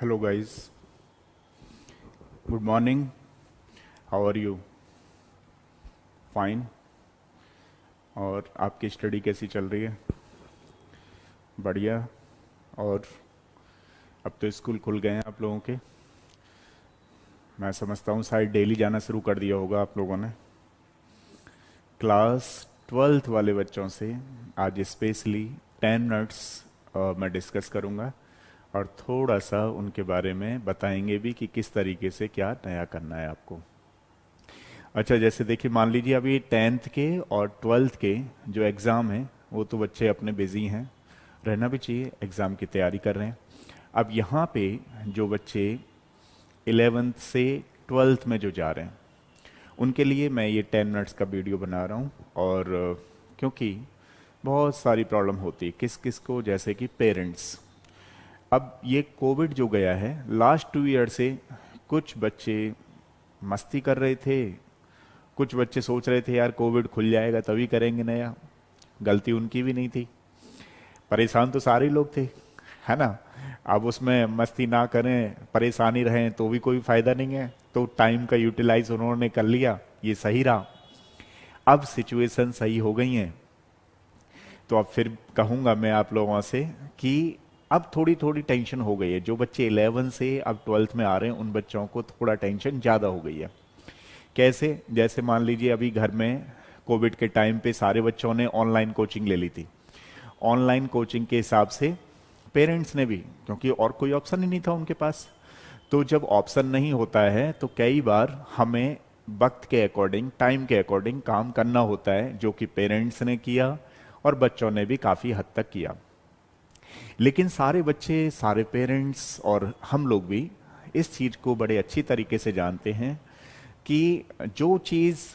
Hello guys, good morning. How are you? Fine. और आपकी study कैसी चल रही है? बढ़िया। और अब तो स्कूल खुल गए हैं आप लोगों के। मैं समझता हूँ शायद डेली जाना शुरू कर दिया होगा आप लोगों ने। क्लास 12th वाले बच्चों से आज स्पेशली 10 मिनट्स मैं डिस्कस करूँगा और थोड़ा सा उनके बारे में बताएंगे भी कि किस तरीके से क्या नया करना है आपको। अच्छा, जैसे देखिए, मान लीजिए अभी 10th के और 12th के जो एग्ज़ाम हैं वो तो बच्चे अपने बिजी हैं, रहना भी चाहिए, एग्ज़ाम की तैयारी कर रहे हैं। अब यहाँ पे जो बच्चे 11th से 12th में जो जा रहे हैं उनके लिए मैं ये 10 मिनट्स का वीडियो बना रहा हूँ। और क्योंकि बहुत सारी प्रॉब्लम होती है किस किस को, जैसे कि पेरेंट्स। अब ये कोविड जो गया है लास्ट 2 ईयर से, कुछ बच्चे मस्ती कर रहे थे, कुछ बच्चे सोच रहे थे यार कोविड खुल जाएगा तभी करेंगे नया। गलती उनकी भी नहीं थी, परेशान तो सारे लोग थे, है ना। अब उसमें मस्ती ना करें, परेशानी रहें तो भी कोई फायदा नहीं है। तो टाइम का यूटिलाइज उन्होंने कर लिया, ये सही रहा। अब सिचुएशन सही हो गई है तो अब फिर कहूंगा मैं आप लोगों से कि अब थोड़ी थोड़ी टेंशन हो गई है। जो बच्चे 11 से अब 12th में आ रहे हैं उन बच्चों को थोड़ा टेंशन ज़्यादा हो गई है। कैसे? जैसे मान लीजिए अभी घर में कोविड के टाइम पे सारे बच्चों ने ऑनलाइन कोचिंग ले ली थी। ऑनलाइन कोचिंग के हिसाब से पेरेंट्स ने भी, क्योंकि और कोई ऑप्शन ही नहीं था उनके पास। तो जब ऑप्शन नहीं होता है तो कई बार हमें वक्त के अकॉर्डिंग, टाइम के अकॉर्डिंग काम करना होता है, जो कि पेरेंट्स ने किया और बच्चों ने भी काफ़ी हद तक किया। लेकिन सारे बच्चे, सारे पेरेंट्स और हम लोग भी इस चीज़ को बड़े अच्छी तरीके से जानते हैं कि जो चीज़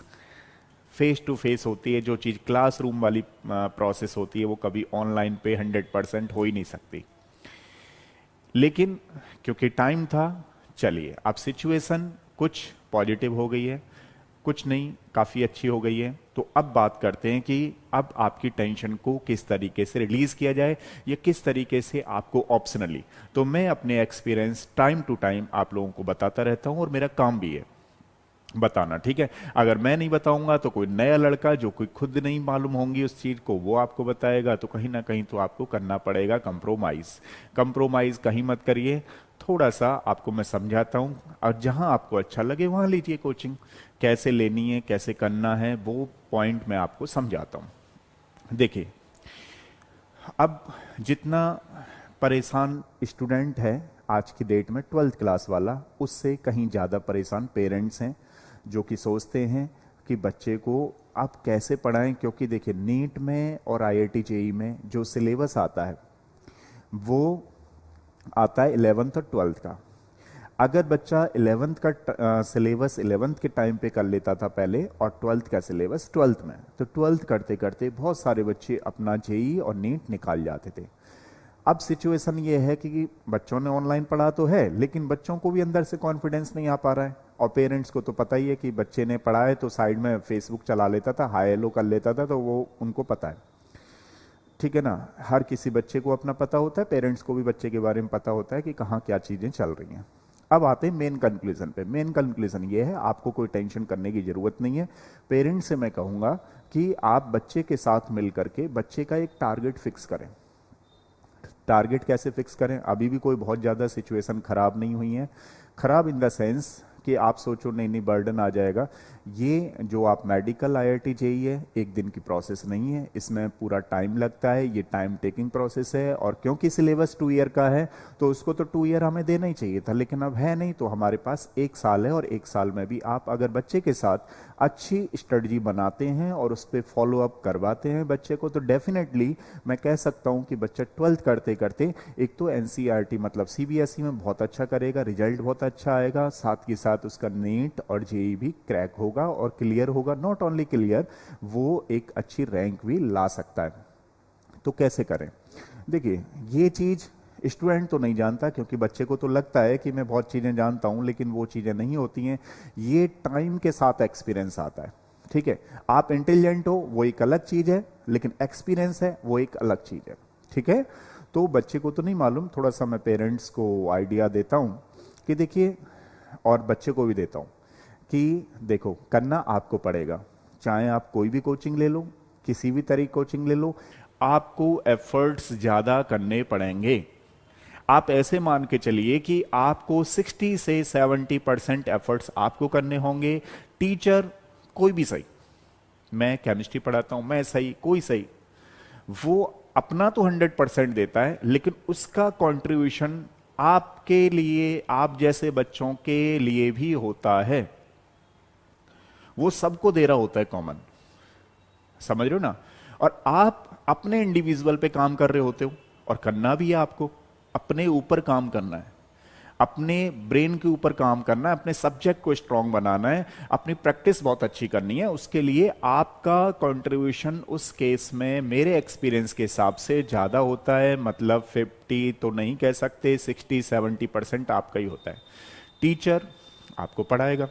फेस टू फेस होती है, जो चीज़ क्लासरूम वाली प्रोसेस होती है, वो कभी ऑनलाइन पे 100% हो ही नहीं सकती। लेकिन क्योंकि टाइम था, चलिए अब सिचुएशन कुछ पॉजिटिव हो गई है, कुछ नहीं, काफ़ी अच्छी हो गई है। तो अब बात करते हैं कि अब आपकी टेंशन को किस तरीके से रिलीज किया जाए या किस तरीके से आपको ऑप्शनली। तो मैं अपने एक्सपीरियंस टाइम टू टाइम आप लोगों को बताता रहता हूं और मेरा काम भी है बताना, ठीक है। अगर मैं नहीं बताऊंगा तो कोई नया लड़का जो कोई खुद नहीं मालूम होंगी उस चीज को वो आपको बताएगा, तो कहीं ना कहीं तो आपको करना पड़ेगा कंप्रोमाइज। कंप्रोमाइज कहीं मत करिए, थोड़ा सा आपको मैं समझाता हूँ और जहां आपको अच्छा लगे वहां लीजिए कोचिंग। कैसे लेनी है, कैसे करना है, वो पॉइंट मैं आपको समझाता हूँ। देखिए, अब जितना परेशान स्टूडेंट है आज की डेट में 12th क्लास वाला, उससे कहीं ज़्यादा परेशान पेरेंट्स हैं, जो कि सोचते हैं कि बच्चे को आप कैसे पढ़ाएं। क्योंकि देखिए, नीट में और आईआईटी जेई में जो सिलेबस आता है वो आता है 11th और 12th का। अगर बच्चा 11th का सिलेबस 11th के टाइम पे कर लेता था पहले और 12th का सिलेबस 12th में, तो 12th करते करते बहुत सारे बच्चे अपना जेई और नीट निकाल जाते थे। अब सिचुएशन ये है कि बच्चों ने ऑनलाइन पढ़ा तो है, लेकिन बच्चों को भी अंदर से कॉन्फिडेंस नहीं आ पा रहा है। और पेरेंट्स को तो पता ही है कि बच्चे ने पढ़ा है तो साइड में फेसबुक चला लेता था, हाय हेलो कर लेता था, तो वो उनको पता है, ठीक है ना। हर किसी बच्चे को अपना पता होता है, पेरेंट्स को भी बच्चे के बारे में पता होता है कि कहाँ क्या चीज़ें चल रही हैं। अब आते हैं मेन कंक्लूजन पे। मेन कंक्लूजन ये है, आपको कोई टेंशन करने की जरूरत नहीं है। पेरेंट्स से मैं कहूँगा कि आप बच्चे के साथ मिल करके बच्चे का एक टारगेट फिक्स करें। टारगेट कैसे फिक्स करें? अभी भी कोई बहुत ज़्यादा सिचुएशन खराब नहीं हुई है। खराब इन द सेंस कि आप सोचो नहीं नहीं बर्डन आ जाएगा। ये जो आप मेडिकल आईआईटी जेईई है, एक दिन की प्रोसेस नहीं है, इसमें पूरा टाइम लगता है, ये टाइम टेकिंग प्रोसेस है। और क्योंकि सिलेबस 2 ईयर का है तो उसको तो 2 ईयर हमें देना ही चाहिए था, लेकिन अब है नहीं, तो हमारे पास 1 साल है। और 1 साल में भी आप अगर बच्चे के साथ अच्छी स्ट्रेटजी बनाते हैं और उस पर फॉलो अप करवाते हैं बच्चे को, तो डेफिनेटली मैं कह सकता हूं कि बच्चा 12th करते करते एक तो एनसीईआरटी मतलब सीबीएसई में बहुत अच्छा करेगा, रिजल्ट बहुत अच्छा आएगा, साथ के साथ उसका नीट और जेई भी क्रैक होगा और क्लियर होगा। नॉट ओनली क्लियर, वो एक अच्छी रैंक भी ला सकता है। तो कैसे करें? देखिए, ये चीज स्टूडेंट तो नहीं जानता, क्योंकि बच्चे को तो लगता है कि मैं बहुत चीजें जानता हूं, लेकिन वो चीजें नहीं होती हैं। ये टाइम के साथ एक्सपीरियंस आता है, ठीक है। आप इंटेलिजेंट हो वो एक अलग चीज है, लेकिन एक्सपीरियंस है वो एक अलग चीज है, ठीक है। तो बच्चे को तो नहीं मालूम, थोड़ा सा मैं पेरेंट्स को आइडिया देता हूँ कि देखिए, और बच्चे को भी देता हूँ कि देखो, करना आपको पड़ेगा। चाहे आप कोई भी कोचिंग ले लो, किसी भी तरह की कोचिंग ले लो, आपको एफर्ट्स ज़्यादा करने पड़ेंगे। आप ऐसे मान के चलिए कि आपको 60 से 70% एफर्ट्स आपको करने होंगे। टीचर कोई भी सही, मैं केमिस्ट्री पढ़ाता हूं, मैं सही, कोई सही, वो अपना तो 100% देता है, लेकिन उसका कंट्रीब्यूशन आपके लिए, आप जैसे बच्चों के लिए भी होता है। वो सबको दे रहा होता है कॉमन, समझ रहे हो ना। और आप अपने इंडिविजुअल पे काम कर रहे होते हो, और करना भी है आपको, अपने ऊपर काम करना है, अपने ब्रेन के ऊपर काम करना है, अपने सब्जेक्ट को स्ट्रांग बनाना है, अपनी प्रैक्टिस बहुत अच्छी करनी है। उसके लिए आपका कंट्रीब्यूशन उस केस में मेरे एक्सपीरियंस के हिसाब से ज्यादा होता है। मतलब 50 तो नहीं कह सकते, 60-70% आपका ही होता है। टीचर आपको पढ़ाएगा।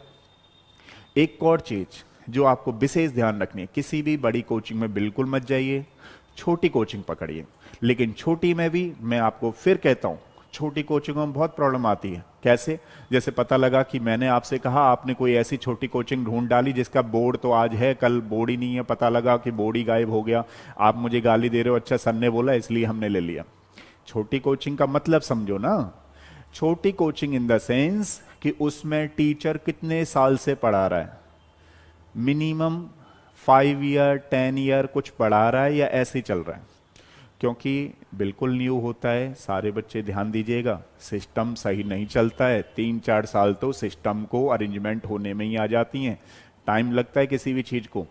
एक और चीज जो आपको विशेष ध्यान रखनी है, किसी भी बड़ी कोचिंग में बिल्कुल मत जाइए, छोटी कोचिंग पकड़िए। लेकिन छोटी में भी मैं आपको फिर कहता हूं, छोटी कोचिंगों में बहुत प्रॉब्लम आती है। कैसे? जैसे पता लगा कि मैंने आपसे कहा, आपने कोई ऐसी छोटी कोचिंग ढूंढ डाली जिसका बोर्ड तो आज है, कल बोर्ड ही नहीं है, पता लगा कि बोर्ड ही गायब हो गया, आप मुझे गाली दे रहे हो, अच्छा सर ने बोला इसलिए हमने ले लिया। छोटी कोचिंग का मतलब समझो ना। छोटी कोचिंग इन द सेंस कि उसमें टीचर कितने साल से पढ़ा रहा है, मिनिमम 5 ईयर 10 ईयर कुछ पढ़ा रहा है, या ऐसे ही चल रहा है। क्योंकि बिल्कुल न्यू होता है, सारे बच्चे ध्यान दीजिएगा, सिस्टम सही नहीं चलता है। 3-4 साल तो सिस्टम को अरेंजमेंट होने में ही आ जाती हैं, टाइम लगता है किसी भी चीज को।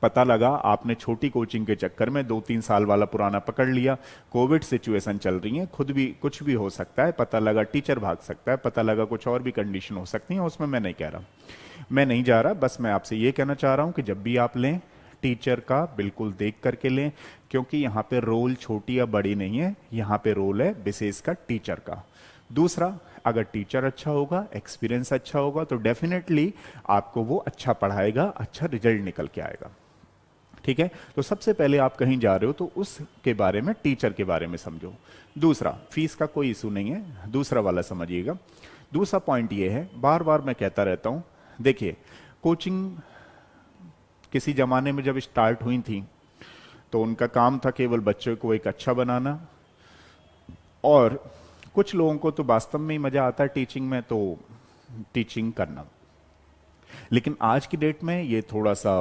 पता लगा आपने छोटी कोचिंग के चक्कर में 2-3 साल वाला पुराना पकड़ लिया, कोविड सिचुएशन चल रही है, खुद भी कुछ भी हो सकता है, पता लगा टीचर भाग सकता है, पता लगा कुछ और भी कंडीशन हो सकती है, उसमें मैं नहीं कह रहा, मैं नहीं जा रहा। बस मैं आपसे ये कहना चाह रहा हूं कि जब भी आप लें, टीचर का बिल्कुल देख करके लें, क्योंकि यहाँ पे रोल छोटी या बड़ी नहीं है, यहाँ पे रोल है विशेष का टीचर का। दूसरा, अगर टीचर अच्छा होगा, एक्सपीरियंस अच्छा होगा, तो डेफिनेटली आपको वो अच्छा पढ़ाएगा, अच्छा रिजल्ट निकल के आएगा। ठीक है, तो सबसे पहले आप कहीं जा रहे हो तो उसके बारे में, टीचर के बारे में समझो। दूसरा, फीस का कोई इशू नहीं है, दूसरा वाला समझिएगा। दूसरा पॉइंट ये है, बार बार मैं कहता रहता हूं, देखिए कोचिंग किसी जमाने में जब स्टार्ट हुई थी तो उनका काम था केवल बच्चों को एक अच्छा बनाना, और कुछ लोगों को तो वास्तव में ही मजा आता है टीचिंग में, तो टीचिंग करना। लेकिन आज की डेट में ये थोड़ा सा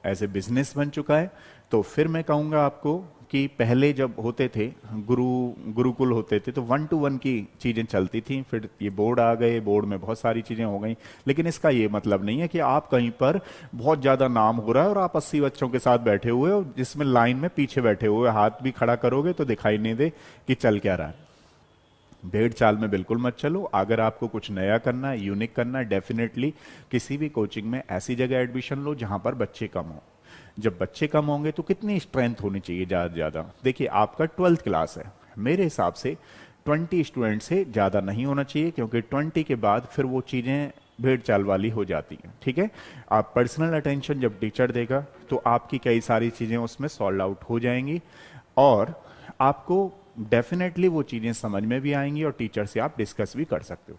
एज ए बिजनेस बन चुका है। तो फिर मैं कहूंगा आपको कि पहले जब होते थे गुरुकुल होते थे तो 1 to 1 की चीजें चलती थी, फिर ये बोर्ड आ गए, बोर्ड में बहुत सारी चीजें हो गई। लेकिन इसका ये मतलब नहीं है कि आप कहीं पर बहुत ज्यादा नाम हो रहा है और आप 80 बच्चों के साथ बैठे हुए हो, जिसमें लाइन में पीछे बैठे हुए, हाथ भी खड़ा करोगे तो दिखाई नहीं दे कि चल क्या रहा है। भेड़ चाल में बिल्कुल मत चलो। अगर आपको कुछ नया करना है, यूनिक करना है, डेफिनेटली किसी भी कोचिंग में ऐसी जगह एडमिशन लो जहां पर बच्चे कम हो। जब बच्चे कम होंगे तो कितनी स्ट्रेंथ होनी चाहिए? ज्यादा से ज्यादा। देखिए आपका 12th क्लास है, मेरे हिसाब से 20 स्टूडेंट से ज्यादा नहीं होना चाहिए, क्योंकि 20 के बाद फिर वो चीजें भेड़ चाल वाली हो जाती हैं। ठीक है, आप पर्सनल अटेंशन जब टीचर देगा तो आपकी कई सारी चीजें उसमें सॉल्व आउट हो जाएंगी, और आपको डेफिनेटली वो चीजें समझ में भी आएंगी, और टीचर से आप डिस्कस भी कर सकते हो।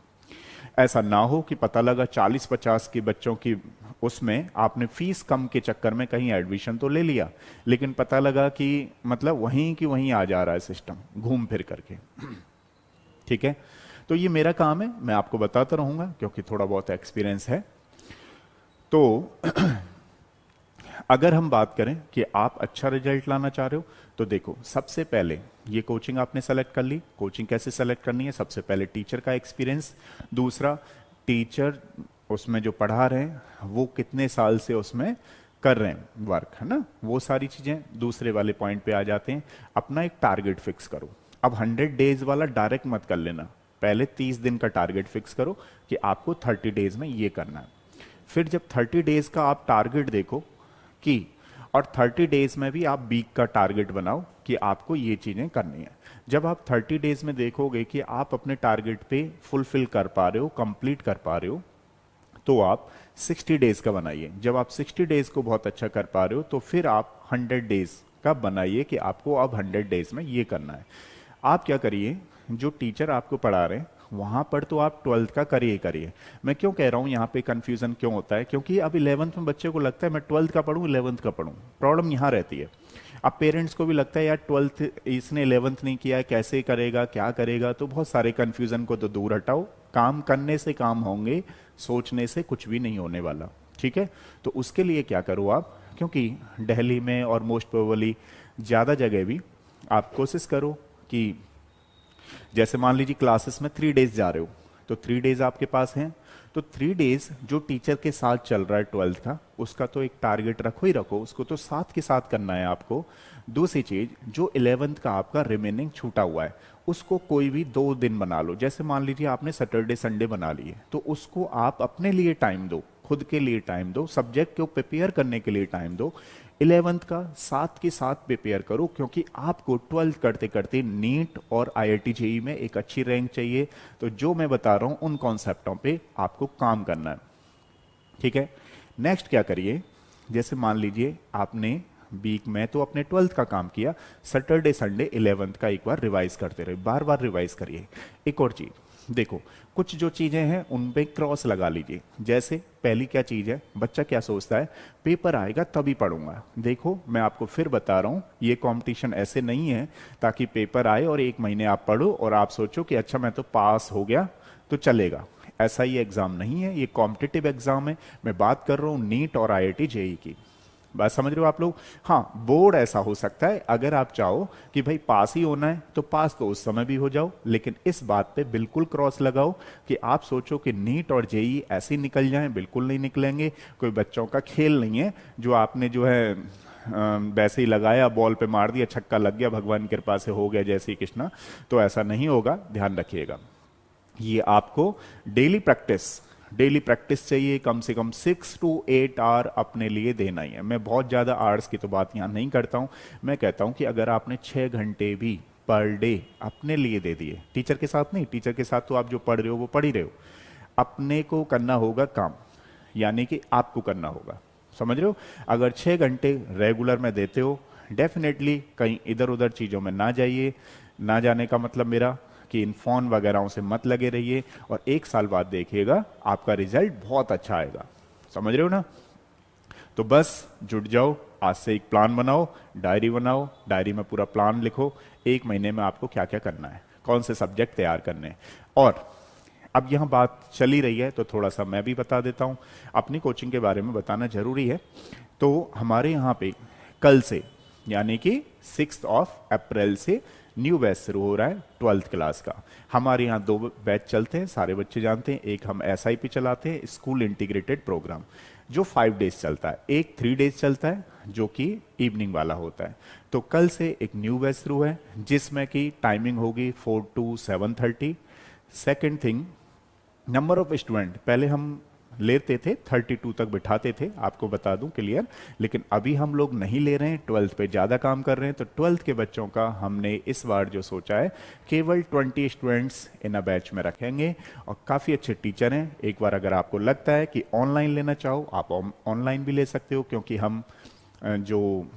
ऐसा ना हो कि पता लगा 40-50 के बच्चों की उसमें आपने फीस कम के चक्कर में कहीं एडमिशन तो ले लिया, लेकिन पता लगा कि मतलब वहीं की वहीं आ जा रहा है सिस्टम घूम फिर करके। ठीक है, तो ये मेरा काम है, मैं आपको बताता रहूंगा क्योंकि थोड़ा बहुत एक्सपीरियंस है। तो अगर हम बात करें कि आप अच्छा रिजल्ट लाना चाह रहे हो, तो देखो सबसे पहले ये कोचिंग आपने सेलेक्ट कर ली। कोचिंग कैसे सेलेक्ट करनी है? सबसे पहले टीचर का एक्सपीरियंस, दूसरा टीचर उसमें जो पढ़ा रहे हैं वो कितने साल से उसमें कर रहे हैं वर्क, है ना, वो सारी चीजें। दूसरे वाले पॉइंट पे आ जाते हैं, अपना एक टारगेट फिक्स करो। अब 100 डेज वाला डायरेक्ट मत कर लेना, पहले 30 दिन का टारगेट फिक्स करो कि आपको 30 डेज में ये करना है। फिर जब 30 डेज का आप टारगेट देखो कि, और 30 डेज में भी आप वीक का टारगेट बनाओ कि आपको ये चीजें करनी है। जब आप 30 डेज में देखोगे कि आप अपने टारगेट पे फुलफिल कर पा रहे हो, कंप्लीट कर पा रहे हो, तो आप 60 डेज का बनाइए। जब आप 60 डेज को बहुत अच्छा कर पा रहे हो तो फिर आप 100 डेज का बनाइए कि आपको अब 100 डेज में ये करना है। आप क्या करिए, जो टीचर आपको पढ़ा रहे हैं वहां पर तो आप 12th का करिए करिए। मैं क्यों कह रहा हूँ यहाँ पे कंफ्यूजन क्यों होता है, क्योंकि अब 11th में बच्चे को लगता है मैं 12th का पढ़ूँ 11th का पढ़ूँ, प्रॉब्लम यहाँ रहती है। अब पेरेंट्स को भी लगता है यार 12th इसने 11th नहीं किया है, कैसे करेगा क्या करेगा, तो बहुत सारे कंफ्यूजन को तो दूर हटाओ, काम करने से काम होंगे, सोचने से कुछ भी नहीं होने वाला, ठीक है। तो उसके लिए क्या करो आप, क्योंकि दिल्ली में और मोस्ट प्रोबेबली ज़्यादा जगह भी आप कोशिश करो कि जैसे मान लीजिए क्लासेस में 3 डेज जा रहे हो, तो 3 डेज आपके पास हैं, तो 3 डेज जो टीचर के साथ चल रहा है 12th का, उसका तो एक टारगेट रखो ही रखो, उसको तो साथ के साथ करना है आपको। दूसरी चीज, जो 11th का आपका रिमेनिंग छूटा हुआ है उसको कोई भी 2 दिन बना लो। जैसे मान लीजिए आपने सैटरडे संडे बना लिए, तो उसको आप अपने लिए टाइम दो, खुद के लिए टाइम दो, सब्जेक्ट को प्रिपेयर करने के लिए टाइम दो। 11th का साथ के साथ प्रिपेयर करो, क्योंकि आपको 12th करते करते नीट और IIT जेई में एक अच्छी रैंक चाहिए। तो जो मैं बता रहा हूं उन कॉन्सेप्टों पे आपको काम करना है, ठीक है। नेक्स्ट क्या करिए, जैसे मान लीजिए आपने वीक में तो अपने 12th का काम किया, सैटरडे संडे 11th का एक बार रिवाइज करते रहे, बार बार रिवाइज करिए। एक और चीज देखो, कुछ जो चीजें हैं उन पे क्रॉस लगा लीजिए। जैसे पहली क्या चीज है, बच्चा क्या सोचता है, पेपर आएगा तभी पढ़ूंगा। देखो मैं आपको फिर बता रहा हूं, ये कंपटीशन ऐसे नहीं है ताकि पेपर आए और 1 महीने आप पढ़ो और आप सोचो कि अच्छा मैं तो पास हो गया तो चलेगा। ऐसा ये एग्जाम नहीं है, ये कॉम्पिटिटिव एग्जाम है। मैं बात कर रहा हूं नीट और IIT जेई की, बात समझ रहे हो आप लोग। हाँ, बोर्ड ऐसा हो सकता है, अगर आप चाहो कि भाई पास ही होना है तो पास तो उस समय भी हो जाओ, लेकिन इस बात पे बिल्कुल क्रॉस लगाओ कि आप सोचो कि नीट और जेई ऐसे ही निकल जाएं, बिल्कुल नहीं निकलेंगे। कोई बच्चों का खेल नहीं है जो आपने जो है वैसे ही लगाया, बॉल पे मार दिया, छक्का लग गया, भगवान की कृपा से हो गया जैसे ही कृष्णा, तो ऐसा नहीं होगा, ध्यान रखिएगा। ये आपको डेली प्रैक्टिस चाहिए, कम से कम 6 to 8 आवर अपने लिए देना ही है। मैं बहुत ज़्यादा आवर्स की तो बात यहाँ नहीं करता हूँ, मैं कहता हूँ कि अगर आपने 6 घंटे भी पर डे अपने लिए दे दिए, टीचर के साथ नहीं, टीचर के साथ तो आप जो पढ़ रहे हो वो पढ़ ही रहे हो, अपने को करना होगा काम, यानी कि आपको करना होगा, समझ रहे हो। अगर 6 घंटे रेगुलर में देते हो, डेफिनेटली कहीं इधर उधर चीज़ों में ना जाइए। ना जाने का मतलब मेरा कि इन फोन वगैरह से मत लगे रहिए, और 1 साल बाद देखिएगा आपका रिजल्ट बहुत अच्छा आएगा, समझ रहे हो ना। तो बस जुट जाओ, आज से एक प्लान बनाओ, डायरी बनाओ, डायरी में पूरा प्लान लिखो, 1 महीने में आपको क्या क्या करना है, कौन से सब्जेक्ट तैयार करने हैं। और अब यहाँ बात चली रही है तो थोड़ा सा मैं भी बता देता हूँ, अपनी कोचिंग के बारे में बताना जरूरी है। तो हमारे यहाँ पे कल से यानी कि 6 अप्रैल से न्यू बैच शुरू हो रहा है 12th क्लास का। हमारे यहाँ 2 बैच चलते हैं, सारे बच्चे जानते हैं। एक हम SIP चलाते हैं, स्कूल इंटीग्रेटेड प्रोग्राम, जो 5 डेज चलता है। एक 3 डेज चलता है जो कि इवनिंग वाला होता है। तो कल से एक न्यू बैच शुरू है जिसमें कि टाइमिंग होगी 4 to 7:30। Second thing, number of student पहले हम लेते थे 32 तक बिठाते थे, आपको बता दूं क्लियर, लेकिन अभी हम लोग नहीं ले रहे हैं, 12th पे ज़्यादा काम कर रहे हैं। तो 12th के बच्चों का हमने इस बार जो सोचा है, केवल 20 स्टूडेंट्स इन अ बैच में रखेंगे, और काफ़ी अच्छे टीचर हैं। एक बार अगर आपको लगता है कि ऑनलाइन लेना चाहो, आप ऑनलाइन भी ले सकते हो, क्योंकि हम जो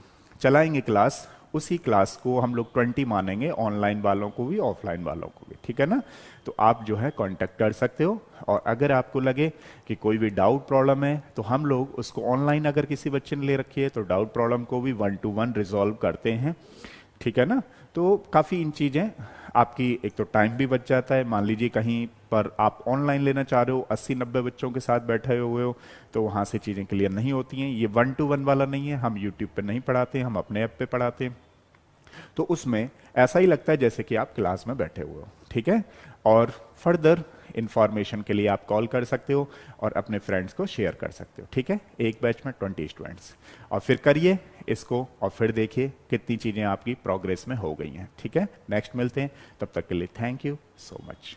चलाएंगे क्लास, उसी क्लास को हम लोग 20 मानेंगे, ऑनलाइन वालों को भी ऑफलाइन वालों को भी, ठीक है ना। तो आप जो है कांटेक्ट कर सकते हो, और अगर आपको लगे कि कोई भी डाउट प्रॉब्लम है तो हम लोग उसको ऑनलाइन, अगर किसी बच्चे ने ले रखी है तो डाउट प्रॉब्लम को भी 1-to-1 रिजॉल्व करते हैं, ठीक है ना। तो काफ़ी इन चीज़ें आपकी, एक तो टाइम भी बच जाता है। मान लीजिए कहीं पर आप ऑनलाइन लेना चाह रहे हो, 80-90 बच्चों के साथ बैठे हुए हो, तो वहाँ से चीज़ें क्लियर नहीं होती हैं। ये 1-to-1 वाला नहीं है, हम यूट्यूब पे नहीं पढ़ाते, हम अपने ऐप पे पढ़ाते हैं, तो उसमें ऐसा ही लगता है जैसे कि आप क्लास में बैठे हुए हो, ठीक है। और फर्दर इंफॉर्मेशन के लिए आप कॉल कर सकते हो और अपने फ्रेंड्स को शेयर कर सकते हो, ठीक है। एक बैच में 20 स्टूडेंट्स, और फिर करिए इसको, और फिर देखिए कितनी चीज़ें आपकी प्रोग्रेस में हो गई हैं, ठीक है। नेक्स्ट मिलते हैं, तब तक के लिए थैंक यू सो मच।